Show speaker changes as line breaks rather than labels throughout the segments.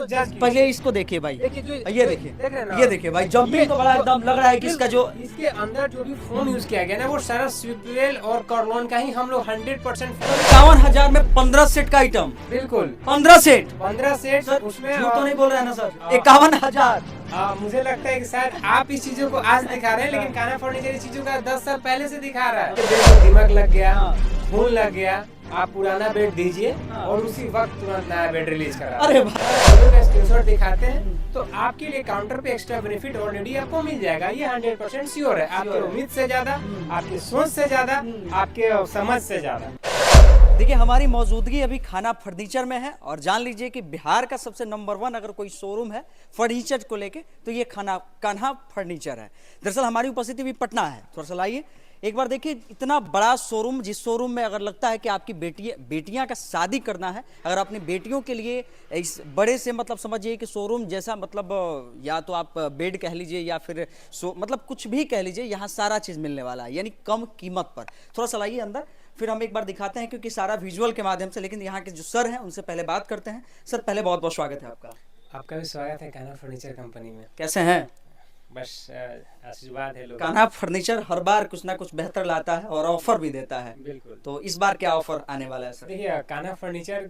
पहले इसको देखिए भाई, ये देखिए,
देख रहे हैं ना?
ये देखिए भाई, जंपिंग तो बड़ा एकदम लग रहा है कि इसका जो
इसके अंदर जो भी फोम यूज किया गया ना वो सारा स्विफ्टवेल और कार्बन का ही हम लोग 100%
51,000 में 15 सेट का आइटम,
बिल्कुल
15 सेट
15 सेट
सर,
उसमें
झूठ तो नहीं बोल रहे हैं ना सर? 51,000।
मुझे लगता है कि शायद आप इस चीजों को आज दिखा रहे हैं, लेकिन काना फर्नीचर इस चीजों का 10 साल पहले से दिखा रहा है। बेड को दिमाग लग गया, खून लग गया, आप पुराना बेड दीजिए और उसी वक्त तुरंत नया बेड रिलीज करा।
अरे
स्क्रीनशॉट दिखाते हैं तो आपके लिए काउंटर पे एक्स्ट्रा बेनिफिट ऑलरेडी आपको मिल जाएगा। ये 100% श्योर है, आपके उम्मीद से ज्यादा, आपकी सोच से ज्यादा, आपके समझ से ज्यादा।
देखिए, हमारी मौजूदगी अभी खाना फर्नीचर में है और जान लीजिए कि बिहार का सबसे नंबर 1 अगर कोई शोरूम है फर्नीचर को लेके तो ये कान्हा फर्नीचर है। दरअसल हमारी उपस्थिति भी पटना है। थोड़ा सा लाइए एक बार देखिए, इतना बड़ा शोरूम, जिस शोरूम में अगर लगता है कि आपकी बेटियां का शादी करना है, अगर अपनी बेटियों के लिए इस बड़े से मतलब समझिए कि शोरूम जैसा, मतलब या तो आप बेड कह लीजिए या फिर मतलब कुछ भी कह लीजिए, यहाँ सारा चीज़ मिलने वाला है, यानी कम कीमत पर। थोड़ा सा लाइए अंदर, फिर हम एक बार दिखाते हैं क्योंकि सारा विजुअल के माध्यम से। लेकिन यहाँ के जो सर हैं उनसे पहले बात करते हैं। सर, पहले बहुत बहुत स्वागत है आपका।
आपका भी स्वागत है कान्हा फर्नीचर कंपनी में।
कैसे हैं?
बस आशीर्वाद है लोग।
कान्हा फर्नीचर हर बार कुछ ना कुछ बेहतर लाता है और ऑफर भी देता है।
बिल्कुल।
तो इस बार क्या ऑफर आने वाला है सर?
देखिए, कान्हा फर्नीचर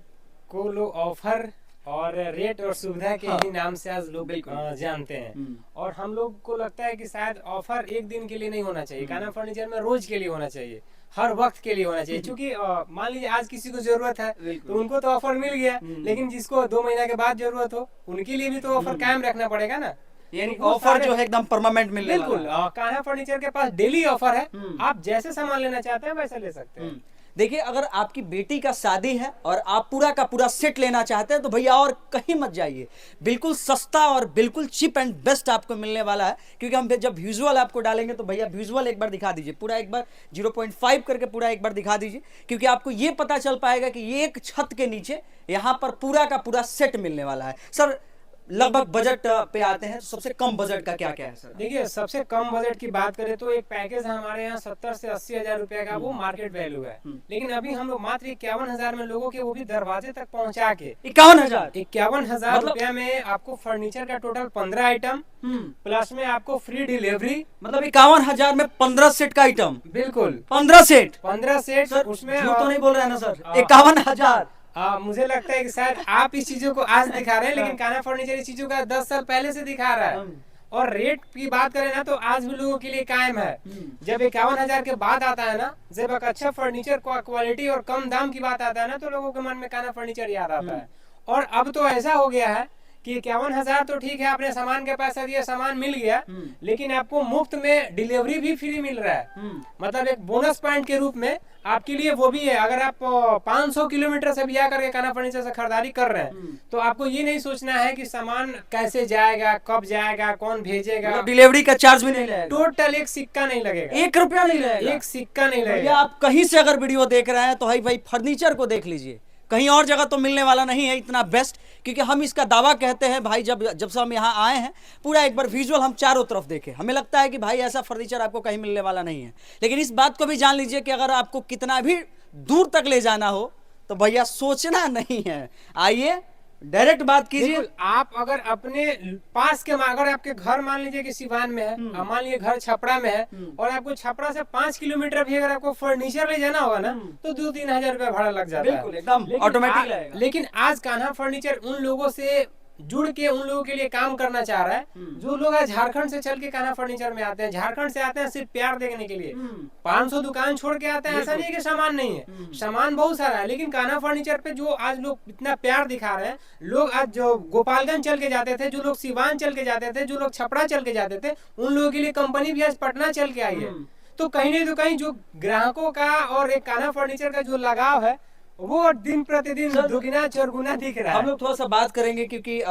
को लोग ऑफर और रेट और सुविधा के ही नाम से आज लोग जानते हैं, और हम लोग को लगता है कि शायद ऑफर एक दिन के लिए नहीं होना चाहिए। कान्हा फर्नीचर में रोज के लिए होना चाहिए, हर वक्त के लिए होना चाहिए। क्योंकि मान लीजिए आज किसी को जरूरत है तो उनको तो ऑफर मिल गया, लेकिन जिसको 2 महीना के बाद जरूरत हो उनके लिए भी तो ऑफर कायम रखना पड़ेगा ना।
यानी ऑफर जो है एकदम परमानेंट मिलने वाला है।
बिल्कुल, कान्हा फर्नीचर के पास डेली ऑफर है, आप जैसे सामान लेना चाहते हैं वैसे ले सकते हैं।
देखिए, अगर आपकी बेटी का शादी है और आप पूरा का पूरा सेट लेना चाहते हैं तो भैया और कहीं मत जाइए, बिल्कुल सस्ता और बिल्कुल चीप एंड बेस्ट आपको मिलने वाला है। क्योंकि हम जब विजुअल आपको डालेंगे तो भैया विजुअल एक बार दिखा दीजिए, पूरा एक बार 0.5 करके पूरा एक बार दिखा दीजिए, क्योंकि आपको ये पता चल पाएगा कि ये एक छत के नीचे यहाँ पर पूरा का पूरा सेट मिलने वाला है। सर, लगभग बजट पे आते हैं, सबसे कम बजट का क्या क्या है सर?
देखिए, सबसे कम बजट की बात करें तो एक पैकेज हमारे यहाँ 70 से 80 हजार रुपए का वो मार्केट वैल्यू है। लेकिन अभी हम लोग मात्र 51,000 में लोगों के वो भी दरवाजे तक पहुँचा के 51,000 रुपया में आपको फर्नीचर का टोटल 15 आइटम प्लस में आपको फ्री डिलीवरी,
मतलब 51,000 में 15 सेट का आइटम।
बिल्कुल
15 सेट
15 सेट।
उसमें झूठ तो नहीं बोल रहे हैं ना सर? 51,000।
मुझे लगता है कि शायद आप इस चीजों को आज दिखा रहे हैं, लेकिन कान्हा फर्नीचर इस चीजों का 10 साल पहले से दिखा रहा है। और रेट की बात करें ना तो आज भी लोगों के लिए कायम है। जब 51,000 के बाद आता है ना, जब एक अच्छा फर्नीचर क्वालिटी और कम दाम की बात आता है ना, तो लोगों के मन में कान्हा फर्नीचर याद आता है। और अब तो ऐसा हो गया है कि 51,000 तो ठीक है, आपने सामान के पैसा दिया, सामान मिल गया, लेकिन आपको मुफ्त में डिलीवरी भी फ्री मिल रहा है। मतलब एक बोनस पॉइंट के रूप में आपके लिए वो भी है। अगर आप 500 किलोमीटर से भी आकर के कान्हा फर्नीचर से खरीदारी कर रहे हैं तो आपको ये नहीं सोचना है कि सामान कैसे जाएगा, कब जाएगा, कौन भेजेगा।
डिलीवरी का चार्ज भी नहीं लगेगा,
टोटल एक सिक्का नहीं लगेगा,
1 रुपया नहीं लगेगा,
एक सिक्का नहीं लगेगा।
आप कहीं से अगर वीडियो देख रहे हैं तो भाई फर्नीचर को देख लीजिए, कहीं और जगह तो मिलने वाला नहीं है इतना बेस्ट। क्योंकि हम इसका दावा कहते हैं भाई, जब से हम यहाँ आए हैं, पूरा एक बार विजुअल हम चारों तरफ देखें, हमें लगता है कि भाई ऐसा फर्नीचर आपको कहीं मिलने वाला नहीं है। लेकिन इस बात को भी जान लीजिए कि अगर आपको कितना भी दूर तक ले जाना हो तो भैया सोचना नहीं है, आइए डायरेक्ट बात कीजिए।
आप अगर अपने पास के, अगर आपके घर मान लीजिए कि सिवान में है, मान लीजिए घर छपरा में है, और आपको छपरा से 5 किलोमीटर भी अगर आपको फर्नीचर ले जाना होगा ना तो 2-3 हजार रुपया भाड़ा लग जाता है,
एकदम ऑटोमेटिक।
लेकिन आज कान्हा फर्नीचर उन लोगों से जुड़ के उन लोगों के लिए काम करना चाह रहा है जो लोग आज झारखंड से चल के कान्हा फर्नीचर में आते हैं। झारखंड से आते हैं सिर्फ प्यार देखने के लिए, 500 दुकान छोड़ के आते हैं। ऐसा नहीं है कि सामान नहीं है, सामान बहुत सारा है, लेकिन कान्हा फर्नीचर पे जो आज लोग इतना प्यार दिखा रहे हैं, लोग आज जो गोपालगंज चल के जाते थे, जो लोग सिवान चल के जाते थे, जो लोग छपरा चल के जाते थे, उन लोगों के लिए कंपनी भी आज पटना चल के आई है। तो कहीं नहीं तो कहीं जो ग्राहकों का और एक कान्हा फर्नीचर का जो लगाव है वो दिन प्रतिदिन दुगुना चौगुना दिख रहा है।
हम लोग थोड़ा सा बात करेंगे क्योंकि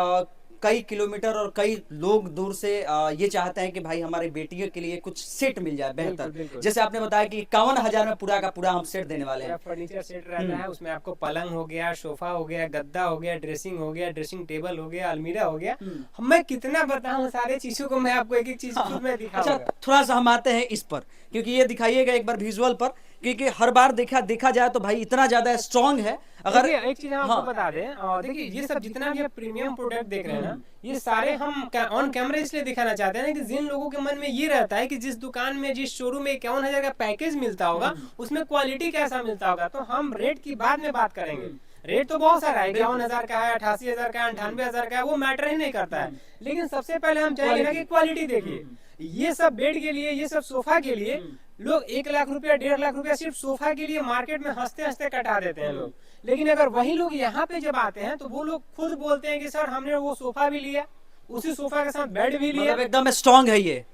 कई किलोमीटर और कई लोग दूर से ये चाहते हैं कि भाई हमारी बेटियों के लिए कुछ सेट मिल जाए बेहतर। जैसे आपने बताया कि 51,000 में पूरा का पूरा हम सेट देने वाले हैं।
फर्नीचर सेट रहता है, उसमें आपको पलंग हो गया, सोफा हो गया, गद्दा हो गया, ड्रेसिंग हो गया, ड्रेसिंग टेबल हो गया, अलमीरा हो गया। मैं कितना बताऊं सारे चीजों को, मैं आपको एक एक चीज में दिखाऊंगा।
अच्छा, थोड़ा सा हम आते हैं इस पर, क्योंकि ये दिखाइएगा एक बार विजुअल पर क्योंकि हर बार देखा जाए तो भाई इतना ज्यादा स्ट्रांग है। अगर
एक चीज हम आपको बता दें, देखिए ये सब जितना भी प्रीमियम प्रोडक्ट देख रहे हैं ना, ये सारे हम ऑन कैमरा इसलिए दिखाना चाहते हैं ना कि जिन लोगों के मन में ये रहता है कि जिस दुकान में जिस शोरूम में 51,000 का पैकेज मिलता होगा उसमें क्वालिटी कैसा मिलता होगा, तो हम रेट की बाद में बात करेंगे। रेट तो बहुत सारा है, 51,000 का है, 88,000 का है, 98,000 का है, वो मैटर ही नहीं करता है। लेकिन सबसे पहले हम चाहेंगे ना कि क्वालिटी देखिए। ये सब बेड के लिए, ये सब सोफा के लिए लोग 1 लाख रुपया 1.5 लाख रुपया सिर्फ सोफा के लिए मार्केट में हंसते हंसते कटा देते हैं लोग। लेकिन अगर वही लोग यहाँ पे जब आते हैं तो वो लोग खुद बोलते हैं कि सर हमने वो सोफा भी लिया, उसी सोफा के साथ बेड भी लिया,
मतलब एकदम स्ट्रांग है ये।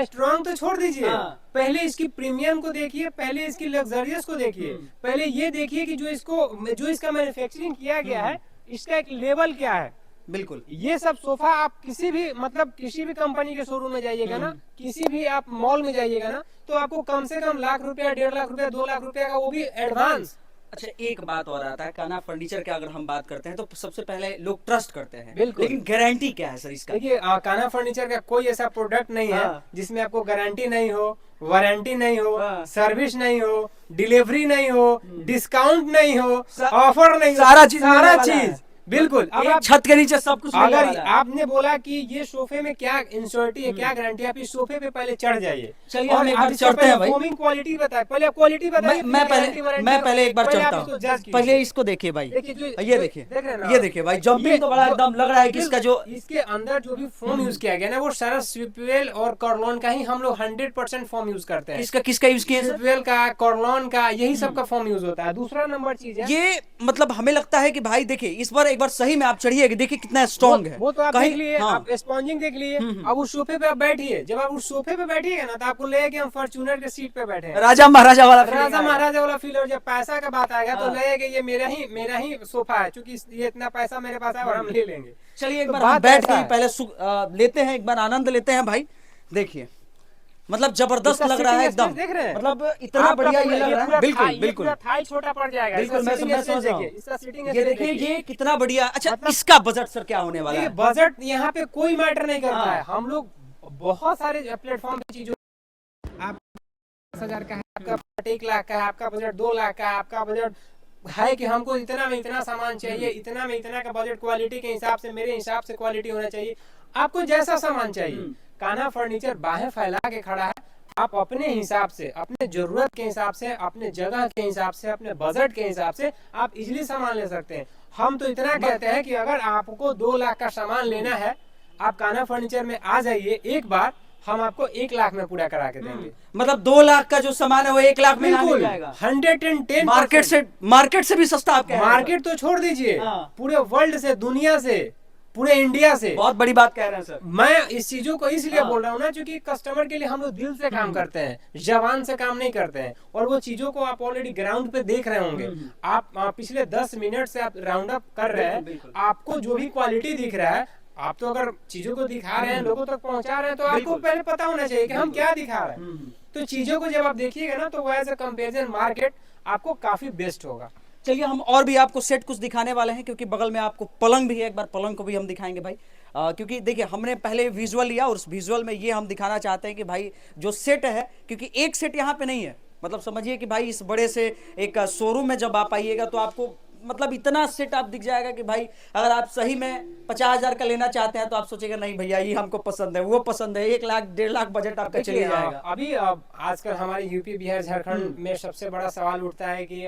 स्ट्रॉन्ग तो छोड़ दीजिए, पहले इसकी प्रीमियम को देखिए, पहले इसकी लग्जरियस को देखिए, पहले ये देखिए कि जो इसका मैन्युफैक्चरिंग किया गया है इसका एक लेवल क्या है।
बिल्कुल
ये सब सोफा आप किसी भी कंपनी के शोरूम में जाइएगा ना, किसी भी आप मॉल में जाइएगा ना, तो आपको कम से कम लाख रुपया, 1.5 लाख रुपया, 2 लाख रुपया का, वो भी एडवांस।
अच्छा, एक बात और आता है, कान्हा फर्नीचर की अगर हम बात करते हैं तो सबसे पहले लोग ट्रस्ट करते हैं,
बिल्कुल।
लेकिन गारंटी क्या है सर इसका?
देखिए कान्हा फर्नीचर का कोई ऐसा प्रोडक्ट नहीं है जिसमें आपको गारंटी नहीं हो, वारंटी नहीं हो, सर्विस नहीं हो, डिलीवरी नहीं हो, डिस्काउंट नहीं हो, ऑफर नहीं,
सारा चीज
बिल्कुल। अब
एक छत के नीचे सब कुछ
अगर आपने बोला कि ये सोफे में क्या इंश्योरिटी है, क्या गारंटी है, आप इस सोफे पे पहले चढ़ जाइए।
चलिए हम एक बार चढ़ते हैं भाई।
फोमिंग क्वालिटी बताए, पहले आप क्वालिटी बताइए।
मैं पहले एक बार चढ़ता हूँ। पहले इसको देखिए भाई, ये देखिए भाई, जंपिंग तो बड़ा एकदम लग रहा है कि इसका जो
इसके अंदर जो भी फोम यूज किया गया ना, वो सारा स्विपवेल और कॉर्लोन का ही हम लोग 100% फोम यूज करते हैं।
किसका यूज किया?
स्विपवेल का, कॉर्लोन का, यही सब का फोम यूज होता है। दूसरा नंबर चीज है
ये, मतलब हमें लगता है कि भाई देखिए इस बार एक बार सही में आप चढ़िए, देखिए कितना स्ट्रांग है।
वो तो आप देख लिए, आप स्पॉन्जिंग देख लिए। अब उस सोफे पे आप बैठिए, जब आप उस सोफे पे बैठिएगा ना तो आपको लगेगा कि हम फॉर्च्यूनर के सीट पे बैठे हैं,
राजा महाराजा वाला
फील। और जब पैसा का बात आएगा तो लगेगा ये मेरा ही सोफा है, क्योंकि ये इतना पैसा मेरे पास है और हम ले लेंगे।
चलिए एक बार बैठ के पहले लेते हैं, एक बार आनंद लेते हैं भाई। देखिए मतलब जबरदस्त लग रहा है एकदम, मतलब इतना बढ़िया ये लग रहा है। बिल्कुल
थाई छोटा पड़ जाएगा।
बिल्कुल मैं समझ रहा हूँ। ये देखिए ये कितना बढ़िया। अच्छा
मतलब
इसका बजट सर क्या होने वाला है?
बजट यहाँ पे कोई मैटर नहीं करता है। हम लोग बहुत सारे प्लेटफॉर्म पे चीजों, आप 10,000 का है, आपका बजट 1 लाख का है, आपका बजट 2 लाख का है, आपका बजट है कि हमको इतना में इतना सामान चाहिए, इतना में इतना का बजट, क्वालिटी के हिसाब से, मेरे हिसाब से क्वालिटी होना चाहिए। आपको जैसा सामान चाहिए, कान्हा फर्नीचर बाहें फैला के खड़ा है। आप अपने हिसाब से, अपने जरूरत के हिसाब से, अपने जगह के हिसाब से, अपने बजट के हिसाब से आप इजीली सामान ले सकते हैं। हम तो इतना कहते हैं कि अगर आपको 2 लाख का सामान लेना है, आप कान्हा फर्नीचर में आ जाइए एक बार, हम आपको 1 लाख में पूरा करा के देंगे।
मतलब 2 लाख का जो सामान है वो 1 लाख में मिल जाएगा।
110
मार्केट से भी सस्ता। आप
मार्केट तो छोड़ दीजिए, पूरे वर्ल्ड से, दुनिया से, पूरे इंडिया से।
बहुत बड़ी बात कह रहे हैं सर।
मैं इस चीजों को इसलिए बोल रहा हूँ ना, क्योंकि कस्टमर के लिए हम लोग दिल से काम करते हैं, जवान से काम नहीं करते हैं। और वो चीजों को आप ऑलरेडी ग्राउंड पे देख रहे होंगे। आप पिछले 10 मिनट से आप राउंड अप कर रहे हैं, आपको जो भी क्वालिटी दिख रहा है, आप तो अगर चीजों को दिखा रहे हैं, लोगों तक पहुंचा रहे हैं, तो आपको पहले पता होना चाहिए कि हम क्या दिखा रहे हैं। तो चीजों को जब आप देखिएगा ना, तो वो एज ए कंपेरिजन मार्केट आपको काफी बेस्ट होगा।
चलिए हम और भी आपको सेट कुछ दिखाने वाले हैं, क्योंकि बगल में आपको पलंग भी है। एक बार पलंग को भी हम दिखाएंगे भाई, क्योंकि देखिए हमने पहले विजुअल लिया और उस विजुअल में ये हम दिखाना चाहते हैं कि भाई जो सेट है, क्योंकि एक सेट यहाँ पे नहीं है, मतलब समझिए कि भाई इस बड़े से एक शोरूम में जब आप आइएगा तो आपको मतलब इतना सेट आप दिख जाएगा कि भाई अगर आप सही में 50,000 का लेना चाहते हैं तो आप सोचेगा नहीं भैया ये हमको पसंद है, वो पसंद है, 1 लाख 1.5 लाख बजट आपका चले जाएगा।
अभी आजकल हमारे यूपी, बिहार, झारखंड में सबसे बड़ा सवाल उठता है कि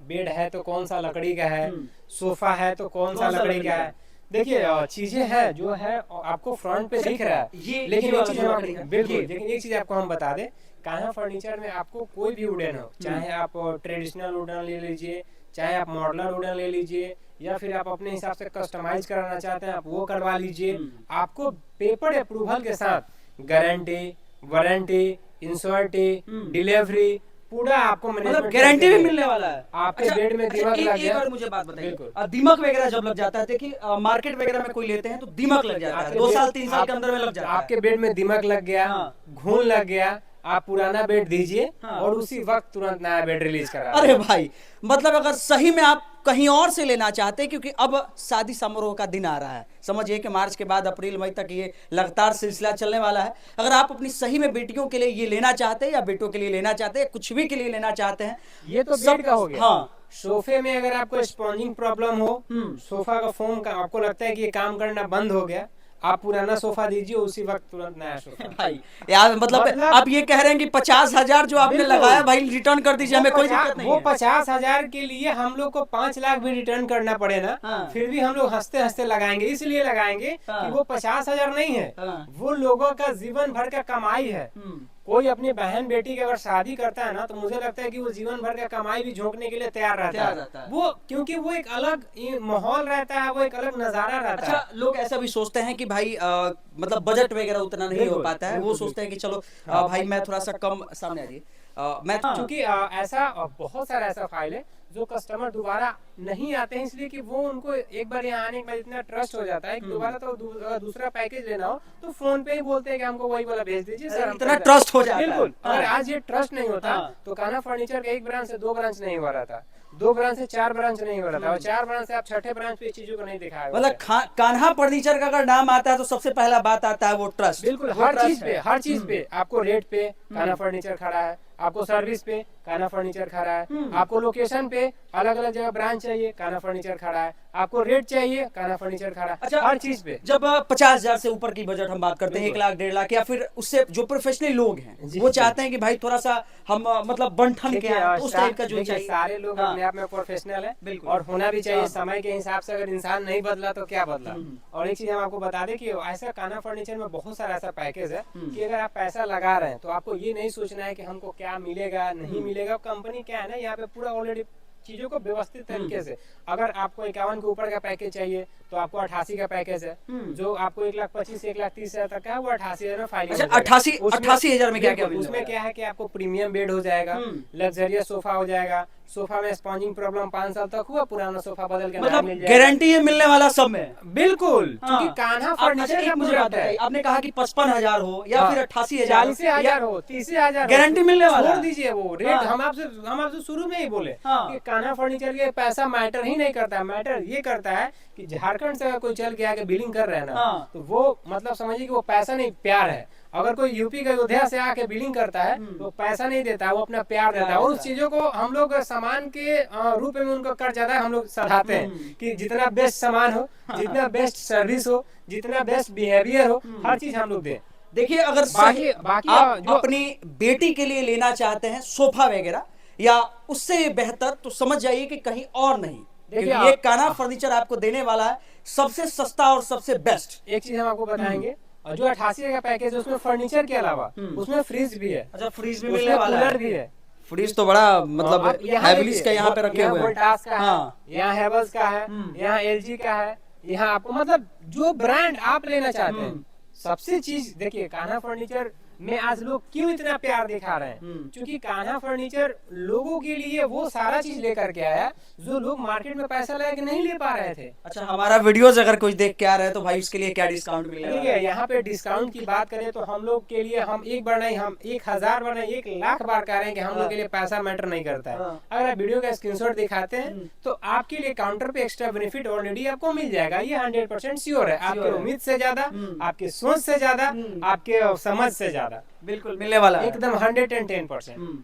बेड है तो कौन सा लकड़ी का है, सोफा है तो कौन सा लकड़ी का है। देखिए चीजें हैं जो है आपको फ्रंट पे दिख रहा है, लेकिन एक चीज आपको हम बता दें, कान्हा फर्नीचर में आपको कोई भी वुडन हो, चाहे आप ट्रेडिशनल वुडन ले लीजिए, चाहे आप मॉडलर वुडन ले लीजिए, या फिर आप अपने हिसाब से कस्टमाइज कराना चाहते हैं आप वो करवा लीजिए। आपको पेपर अप्रूवल के साथ गारंटी, वारंटी, इंश्योरिटी, डिलीवरी पूरा आपको
मतलब गारंटी भी मिलने वाला है।
आपके बेड में दीमक लग गया,
एक बार मुझे बात बताइए, दीमक वगैरह जब लग जाता है, देखिए मार्केट वगैरह में कोई लेते हैं तो दीमक लग जाता है, 2 साल 3 साल के अंदर में लग जाता है।
आपके बेड में दीमक लग गया, घून लग गया, आप पुराना बेड दीजिए
हाँ।
और उसी वक्त तुरंत नया बेड रिलीज करा
अरे भाई, मतलब अगर सही में आप कहीं और से लेना चाहते हैं, क्योंकि अब शादी समारोह का दिन आ रहा है, समझिए कि मार्च के बाद अप्रैल मई तक ये लगातार सिलसिला चलने वाला है। अगर आप अपनी सही में बेटियों के लिए ये लेना चाहते हैं या बेटों के लिए लेना चाहते हैं, कुछ भी के लिए लेना चाहते हैं,
ये तो
सब
बेड का हो गया।
हाँ।
सोफे में अगर आपको स्पॉन्जिंग प्रॉब्लम हो, सोफा का फोम का आपको लगता है कि ये काम करना बंद हो गया, आप पुराना सोफा दीजिए, उसी वक्त तुरंत नया सोफा।
भाई यार, मतलब आप ये कह रहे हैं कि 50,000 जो आपने
बिल्कुल।
लगाया भाई रिटर्न कर दीजिए, हमें कोई दिक्कत नहीं
वो
है।
50,000 के लिए हम लोग को 5 लाख भी रिटर्न करना पड़े ना,
हाँ।
फिर भी हम लोग हंसते हंसते लगाएंगे। इसलिए लगाएंगे
हाँ।
कि वो 50,000 नहीं है,
हाँ।
वो लोगों का जीवन भर का कमाई है।
हम्म।
कोई अपनी बहन बेटी की अगर शादी करता है ना, तो मुझे लगता है कि वो जीवन भर का कमाई भी झोंकने के लिए तैयार रहता है। वो क्योंकि वो एक अलग माहौल रहता है, वो एक अलग नजारा रहता है।
अच्छा, लोग ऐसा भी सोचते हैं कि भाई मतलब बजट वगैरह उतना नहीं हो
बिल्कुल,
पाता है, वो
बिल्कुल,
सोचते हैं कि चलो भाई मैं थोड़ा सा कम, सामने आ जाइए, मैं
क्योंकि ऐसा बहुत सारा ऐसा फाइल है जो कस्टमर दोबारा नहीं आते हैं, इसलिए कि वो उनको एक बार यहाँ आने के बाद इतना ट्रस्ट हो जाता है कि दोबारा तो दूसरा पैकेज लेना हो तो फोन पे ही बोलते हैं कि हमको वही वाला भेज दीजिए सर।
इतना ट्रस्ट हो जाता है।
बिल्कुल।
हाँ।
अगर आज ये ट्रस्ट नहीं होता तो कान्हा फर्नीचर का 1 ब्रांच से 2 ब्रांच नहीं हुआ रहता, 2 ब्रांच से 4 ब्रांच नहीं हो रहा था, और 4 ब्रांच से आप 6ठे ब्रांच पे चीजों को नहीं दिखाया।
मतलब कान्हा फर्नीचर का अगर नाम आता है तो सबसे पहला बात आता है वो ट्रस्ट।
बिल्कुल, हर चीज पे आपको रेट पे कान्हा फर्नीचर खड़ा है, आपको सर्विस पे कान्हा फर्नीचर खड़ा है, आपको लोकेशन पे अलग अलग जगह ब्रांच चाहिए कान्हा फर्नीचर खड़ा है, आपको रेट चाहिए कान्हा फर्नीचर खड़ा है।
अच्छा,
हर चीज पे
जब 50,000 से ऊपर की बजट हम बात करते हैं, 1 लाख 1.5 लाख, या फिर उससे जो प्रोफेशनल लोग हैं
जी,
वो
जी।
चाहते हैं कि भाई थोड़ा सा हम मतलब बंठन के आए, तो उस टाइप का जो चाहिए।
सारे लोग
हाँ।
अपने आप में प्रोफेशनल है,
बिल्कुल।
और होना भी चाहिए।
हाँ।
समय के हिसाब से अगर इंसान नहीं बदला तो क्या बदला। और एक चीज हम आपको बता दें कि ऐसा कान्हा फर्नीचर में बहुत सारा ऐसा पैकेज है कि अगर आप पैसा लगा रहे हैं तो आपको ये नहीं सोचना है कि हमको क्या मिलेगा नहीं मिलेगा। कंपनी क्या है ना, यहाँ पे पूरा ऑलरेडी चीजों को व्यवस्थित तरीके से, अगर आपको 51 के ऊपर का पैकेज चाहिए तो आपको 88 का पैकेज है, जो आपको 1,25,000 1,30,000 तक का है, वो 88,000 में फाइलिंग।
अच्छा, 88,000 में क्या क्या मिलने
उसमें
वाला है?
क्या है कि आपको प्रीमियम बेड हो जाएगा, लग्जरियस सोफा हो जाएगा, सोफा में स्पॉन्जिंग प्रॉब्लम 5 साल तक हुआ, पुराना सोफा बदल के नया
मतलब
मिल जाएगा।
गारंटी है मिलने वाला सब में।
बिल्कुल,
हाँ।
क्योंकि कान्हा
अच्छा,
फर्नीचर
एक
का
मुझे
मुझे
बात बताइए, आपने कहा कि 55,000 हो या फिर 88,000
40,000 हो 30,000
गारंटी मिलने वाला
छोड़
है।
दीजिए वो रेट।
हाँ।
हम आपसे शुरू में ही बोले
हाँ।
कि कान्हा फर्नीचर के पैसा मैटर ही नहीं करता। मैटर ये करता है कि झारखंड से अगर कोई चल के आके बिलिंग कर रहे हैं ना,
हाँ।
तो वो मतलब समझिए कि वो पैसा नहीं प्यार है। अगर कोई यूपी का अयोध्या से आके बिलिंग करता है तो पैसा नहीं देता है, वो अपना प्यार देता है। और उस चीजों को हम लोग सामान के रूप में उनको कर ज्यादा हम लोग सराहते हैं कि जितना बेस्ट सामान हो, जितना बेस्ट सर्विस हो, जितना बेस्ट बिहेवियर हो, हर चीज हम लोग दें।
देखिए, अगर
बाकी
आप
जो
अपनी बेटी के लिए लेना चाहते हैं सोफा वगैरह या उससे बेहतर, तो समझ जाइए कि कहीं और नहीं,
देखिए
क्योंकि ये कान्हा फर्नीचर आपको देने वाला है सबसे सस्ता और सबसे बेस्ट।
एक चीज हम आपको बताएंगे, और जो 88 का पैकेज है उसमें फर्नीचर के अलावा उसमें फ्रिज भी है,
अच्छा, फ्रीज भी
उसमें
मिलने वाला
कूलर
है।
भी है।
फ्रीज तो बड़ा मतलब
आप यहाँ
हैवलिस
देखिए,
का यहाँ पे रखे
यहाँ
हुए हैं।
वोल्टास का है,
हाँ।
यहाँ हेवल्स का है, यहाँ एलजी का है, यहाँ आपको मतलब जो ब्रांड आप लेना चाहते हैं सबसे चीज देखिए। कान्हा फर्नीचर में आज लोग क्यों इतना प्यार दिखा रहे हैं, क्योंकि कान्हा फर्नीचर लोगों के लिए वो सारा चीज लेकर के आया जो लोग मार्केट में पैसा लगा के नहीं ले पा रहे थे।
अच्छा, हमारा वीडियोस अगर कुछ देख के आ रहे हैं तो भाई उसके लिए क्या डिस्काउंट मिलेगा?
ठीक है, यहाँ पे डिस्काउंट की बात करें तो हम लोग के लिए, हम एक बार नहीं, हम 1,000 बार नहीं 1,00,000 बार कह रहे हैं कि हम लोग के लिए पैसा मैटर नहीं करता है। अगर आप वीडियो का स्क्रीनशॉट दिखाते हैं तो आपके लिए काउंटर पे एक्स्ट्रा बेनिफिट ऑलरेडी आपको मिल जाएगा। ये 100% श्योर है। आपके उम्मीद से ज्यादा, आपके सोच से ज्यादा, आपके समझ से ज्यादा
बिल्कुल मिलने वाला है।
एकदम 110%।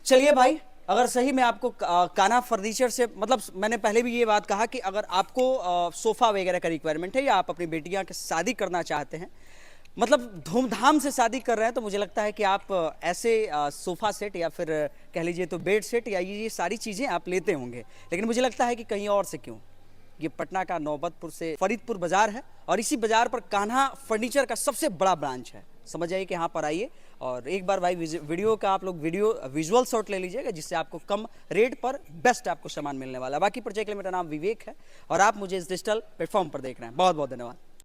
चलिए भाई, अगर सही में आपको कान्हा फर्नीचर से, मतलब मैंने पहले भी ये बात कहा कि अगर आपको सोफा वगैरह का रिक्वायरमेंट है या आप अपनी बेटियां की शादी करना चाहते हैं, मतलब धूमधाम से शादी कर रहे हैं, तो मुझे लगता है कि आप ऐसे सोफा सेट या फिर कह लीजिए तो बेड सेट या ये सारी चीज़ें आप लेते होंगे। लेकिन मुझे लगता है कि कहीं और से क्यों, ये पटना का नौबतपुर से फरीदपुर बाजार है और इसी बाजार पर कान्हा फर्नीचर का सबसे बड़ा ब्रांच है। समझ जाइए कि यहाँ पर आइए और एक बार भाई वीडियो का आप लोग विजुअल शॉट ले लीजिएगा, जिससे आपको कम रेट पर बेस्ट आपको सामान मिलने वाला है। बाकी परिचय के लिए मेरा नाम विवेक है और आप मुझे इस डिजिटल प्लेटफॉर्म पर देख रहे हैं। बहुत बहुत धन्यवाद।